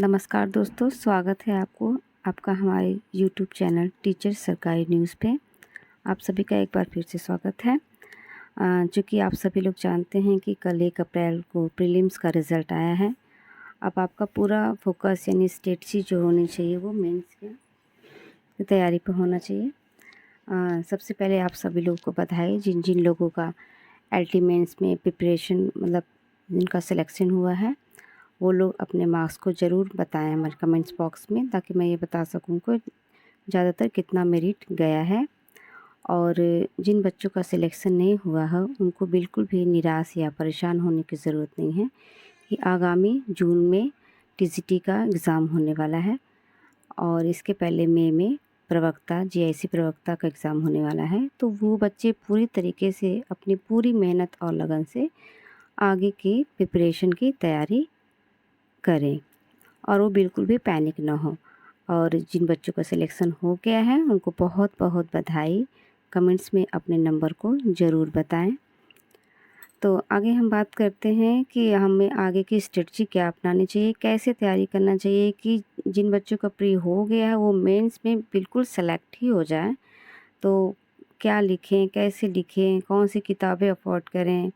नमस्कार दोस्तों, स्वागत है आपका हमारे यूट्यूब चैनल टीचर सरकारी न्यूज़ पे। आप सभी का एक बार फिर से स्वागत है। चूँकि आप सभी लोग जानते हैं कि कल 1 अप्रैल को प्रीलिम्स का रिज़ल्ट आया है। अब आपका पूरा फोकस यानी स्ट्रेटजी जो होनी चाहिए वो मेंस की तैयारी पर होना चाहिए। सबसे पहले आप सभी लोगों को बधाई जिन जिन लोगों का अल्टीमेंट्स में प्रिपरेशन मतलब जिनका सिलेक्शन हुआ है, वो लोग अपने मार्क्स को ज़रूर बताएं हमारे कमेंट्स बॉक्स में, ताकि मैं ये बता सकूं कि ज़्यादातर कितना मेरिट गया है। और जिन बच्चों का सिलेक्शन नहीं हुआ है उनको बिल्कुल भी निराश या परेशान होने की ज़रूरत नहीं है कि आगामी जून में टीजीटी का एग्ज़ाम होने वाला है और इसके पहले मई में प्रवक्ता जीआईसी प्रवक्ता का एग्ज़ाम होने वाला है। तो वो बच्चे पूरी तरीके से अपनी पूरी मेहनत और लगन से आगे की प्रिपरेशन की तैयारी करें और वो बिल्कुल भी पैनिक ना हो। और जिन बच्चों का सिलेक्शन हो गया है उनको बहुत बहुत बधाई। कमेंट्स में अपने नंबर को ज़रूर बताएं। तो आगे हम बात करते हैं कि हमें आगे की स्ट्रेटजी क्या अपनानी चाहिए, कैसे तैयारी करना चाहिए कि जिन बच्चों का प्री हो गया है वो मेंस में बिल्कुल सेलेक्ट ही हो जाए। तो क्या लिखें, कैसे लिखें, कौन सी किताबें अफोर्ड करें,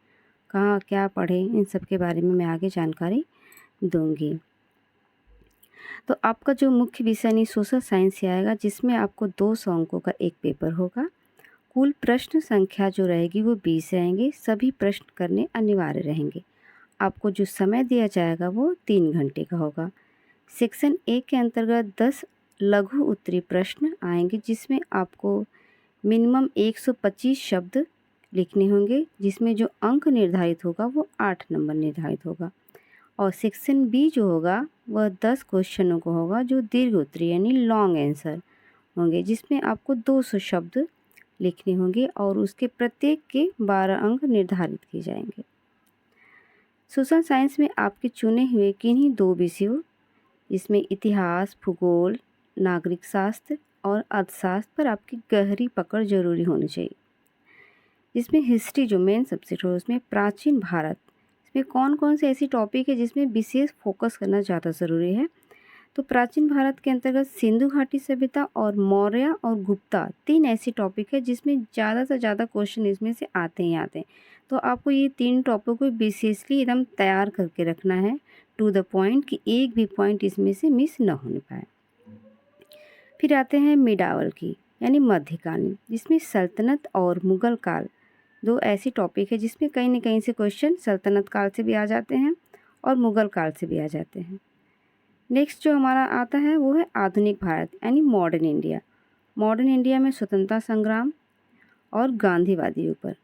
कहाँ क्या पढ़ें, इन सब के बारे में मैं आगे जानकारी दूंगी। तो आपका जो मुख्य विषय यानी सोशल साइंस से आएगा, जिसमें आपको 200 अंकों का एक पेपर होगा। कुल प्रश्न संख्या जो रहेगी वो 20 रहेंगे। सभी प्रश्न करने अनिवार्य रहेंगे। आपको जो समय दिया जाएगा वो 3 घंटे का होगा। सेक्शन ए के अंतर्गत 10 लघु उत्तरीय प्रश्न आएंगे, जिसमें आपको मिनिमम 125 शब्द लिखने होंगे, जिसमें जो अंक निर्धारित होगा वो 8 नंबर निर्धारित होगा। और सेक्शन बी जो होगा वह 10 क्वेश्चनों को होगा, जो दीर्घ उत्तरीय यानी लॉन्ग आंसर होंगे, जिसमें आपको 200 शब्द लिखने होंगे और उसके प्रत्येक के 12 अंक निर्धारित किए जाएंगे। सोशल साइंस में आपके चुने हुए किन्हीं 2 विषयों, जिसमें इतिहास, भूगोल, नागरिक शास्त्र और अर्थशास्त्र पर आपकी गहरी पकड़ जरूरी होनी चाहिए। इसमें हिस्ट्री जो मेन सब्जेक्ट हो उसमें प्राचीन भारत, इसमें कौन कौन से ऐसी टॉपिक है जिसमें विशेष फोकस करना ज़्यादा ज़रूरी है। तो प्राचीन भारत के अंतर्गत सिंधु घाटी सभ्यता और मौर्य और गुप्ता 3 ऐसी टॉपिक है जिसमें ज़्यादा से ज़्यादा क्वेश्चन इसमें से आते ही आते हैं। तो आपको ये 3 टॉपिक को विशेषली एकदम तैयार करके रखना है, टू द पॉइंट, कि एक भी पॉइंट इसमें से मिस न होने पाए। फिर आते हैं मिडावल की यानी मध्यकालीन, जिसमें सल्तनत और मुगल काल 2 ऐसी टॉपिक है जिसमें कहीं न कहीं से क्वेश्चन सल्तनत काल से भी आ जाते हैं और मुगल काल से भी आ जाते हैं। नेक्स्ट जो हमारा आता है वो है आधुनिक भारत यानी मॉडर्न इंडिया। मॉडर्न इंडिया में स्वतंत्रता संग्राम और गांधीवादियों पर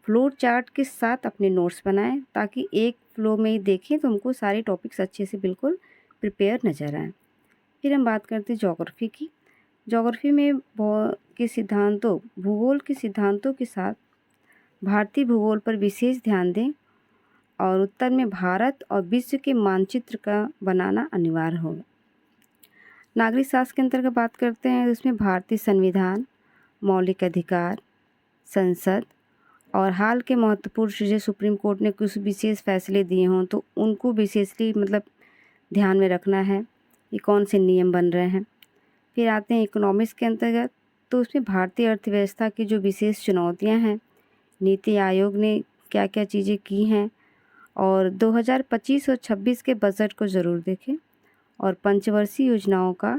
फ्लो चार्ट के साथ अपने नोट्स बनाएं, ताकि एक फ्लो में ही देखें तो हमको सारे टॉपिक्स अच्छे से बिल्कुल प्रिपेयर नज़र आएँ। फिर हम बात करते हैं ज्योग्राफी की। ज्योग्राफी में भूगोल के सिद्धांतों के साथ भारतीय भूगोल पर विशेष ध्यान दें और उत्तर में भारत और विश्व के मानचित्र का बनाना अनिवार्य होगा। नागरिक शास्त्र के अंतर्गत बात करते हैं तो उसमें भारतीय संविधान, मौलिक अधिकार, संसद और हाल के महत्वपूर्ण चीज़ें, सुप्रीम कोर्ट ने कुछ विशेष फैसले दिए हों तो उनको विशेषली मतलब ध्यान में रखना है कि कौन से नियम बन रहे हैं। फिर आते हैं इकोनॉमिक्स के अंतर्गत, तो उसमें भारतीय अर्थव्यवस्था की जो विशेष चुनौतियां हैं, नीति आयोग ने क्या क्या चीज़ें की हैं, और 2025 और 26 के बजट को ज़रूर देखें और पंचवर्षीय योजनाओं का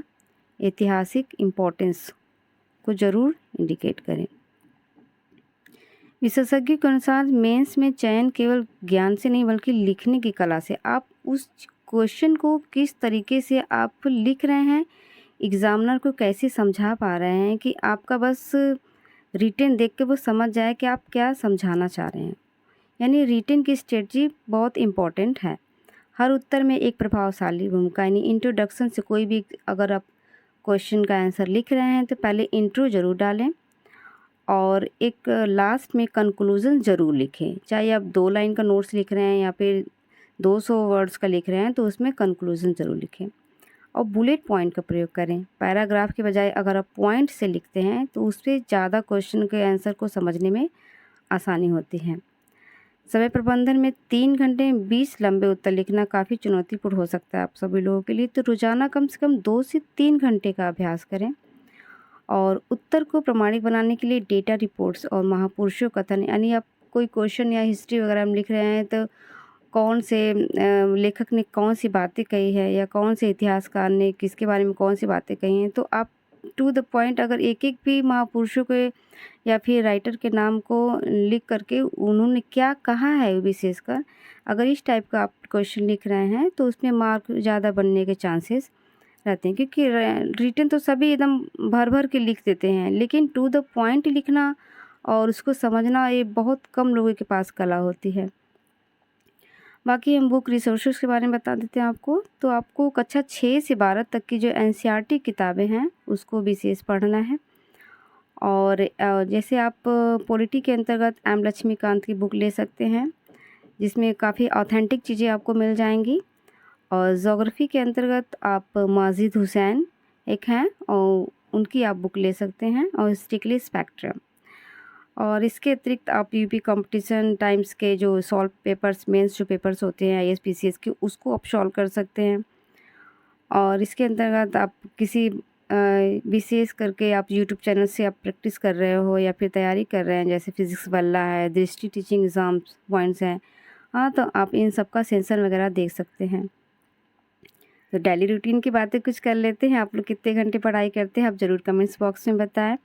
ऐतिहासिक इम्पोर्टेंस को ज़रूर इंडिकेट करें। विशेषज्ञों के अनुसार मेंस में चयन केवल ज्ञान से नहीं बल्कि लिखने की कला से। आप उस क्वेश्चन को किस तरीके से आप लिख रहे हैं, एग्जामिनर को कैसे समझा पा रहे हैं कि आपका बस रिटन देख के वो समझ जाए कि आप क्या समझाना चाह रहे हैं। यानी रिटन की स्ट्रेटजी बहुत इम्पॉर्टेंट है। हर उत्तर में एक प्रभावशाली भूमिका, यानी इंट्रोडक्शन से कोई भी अगर आप क्वेश्चन का आंसर लिख रहे हैं तो पहले इंट्रो ज़रूर डालें और एक लास्ट में कंक्लूजन ज़रूर लिखें। चाहे आप 2 लाइन का नोट्स लिख रहे हैं या फिर 200 वर्ड्स का लिख रहे हैं तो उसमें कंक्लूजन ज़रूर लिखें और बुलेट पॉइंट का प्रयोग करें। पैराग्राफ के बजाय अगर आप पॉइंट से लिखते हैं तो उससे ज़्यादा क्वेश्चन के आंसर को समझने में आसानी होती है। समय प्रबंधन में 3 घंटे में 20 लंबे उत्तर लिखना काफ़ी चुनौतीपूर्ण हो सकता है आप सभी लोगों के लिए, तो रोज़ाना कम से कम 2 से 3 घंटे का अभ्यास करें। और उत्तर को प्रामाणिक बनाने के लिए डेटा रिपोर्ट्स और महापुरुषों कथन, यानी आप कोई क्वेश्चन या हिस्ट्री वगैरह में लिख रहे हैं तो कौन से लेखक ने कौन सी बातें कही है या कौन से इतिहासकार ने किसके बारे में कौन सी बातें कही हैं, तो आप टू द पॉइंट अगर एक-एक भी महापुरुषों के या फिर राइटर के नाम को लिख करके उन्होंने क्या कहा है विशेषकर, अगर इस टाइप का आप क्वेश्चन लिख रहे हैं तो उसमें मार्क ज़्यादा बनने के चांसेस रहते हैं। क्योंकि रिटन तो सभी एकदम भर-भर के लिख देते हैं, लेकिन टू द पॉइंट लिखना और उसको समझना ये बहुत कम लोगों के पास कला होती है। बाकी हम बुक रिसोर्सेज़ के बारे में बता देते हैं आपको। तो आपको कक्षा 6 से 12 तक की जो एनसीईआरटी किताबें हैं उसको विशेष पढ़ना है। और जैसे आप पॉलिटी के अंतर्गत एम लक्ष्मीकांत की बुक ले सकते हैं, जिसमें काफ़ी ऑथेंटिक चीज़ें आपको मिल जाएंगी। और ज़ोग्राफ़ी के अंतर्गत आप माजिद हुसैन एक हैं और उनकी आप बुक ले सकते हैं, और स्टिकली स्पेक्ट्रम। और इसके अतिरिक्त आप यूपी कंपटीशन टाइम्स के जो सॉल्व पेपर्स, मेंस जो पेपर्स होते हैं आईएएस पीसीएस के, उसको आप सॉल्व कर सकते हैं। और इसके अंतर्गत आप किसी विशेष करके आप यूट्यूब चैनल से आप प्रैक्टिस कर रहे हो या फिर तैयारी कर रहे हैं, जैसे फिज़िक्स वाला है, दृष्टि टीचिंग एग्ज़ाम्स पॉइंट्स हैं, हाँ, तो आप इन सब का सेंसर वगैरह देख सकते हैं। तो डेली रूटीन की बातें कुछ कर लेते हैं। आप लोग कितने घंटे पढ़ाई करते हैं, आप ज़रूर कमेंट्स बॉक्स में बताएं।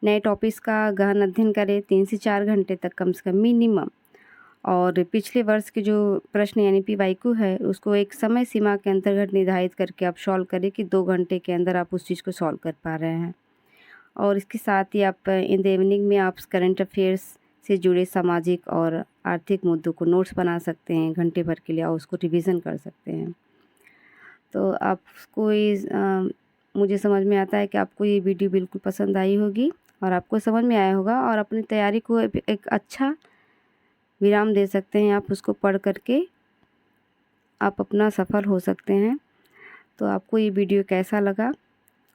नए टॉपिक्स का गहन अध्ययन करें 3 से 4 घंटे तक कम से कम मिनिमम। और पिछले वर्ष के जो प्रश्न यानी पीवाईक्यू है उसको एक समय सीमा के अंतर्गत निर्धारित करके आप सॉल्व करें कि 2 घंटे के अंदर आप उस चीज़ को सॉल्व कर पा रहे हैं। और इसके साथ ही आप इन द इवनिंग में आप करंट अफेयर्स से जुड़े सामाजिक और आर्थिक मुद्दों को नोट्स बना सकते हैं घंटे भर के लिए, और उसको रिविज़न कर सकते हैं। तो आपको मुझे समझ में आता है कि आपको ये वीडियो बिल्कुल पसंद आई होगी और आपको समझ में आया होगा, और अपनी तैयारी को एक अच्छा विराम दे सकते हैं। आप उसको पढ़ करके आप अपना सफल हो सकते हैं। तो आपको ये वीडियो कैसा लगा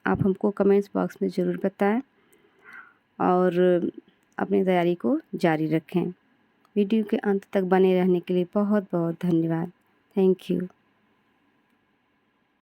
आप हमको कमेंट्स बॉक्स में ज़रूर बताएं, और अपनी तैयारी को जारी रखें। वीडियो के अंत तक बने रहने के लिए बहुत बहुत धन्यवाद। Thank you.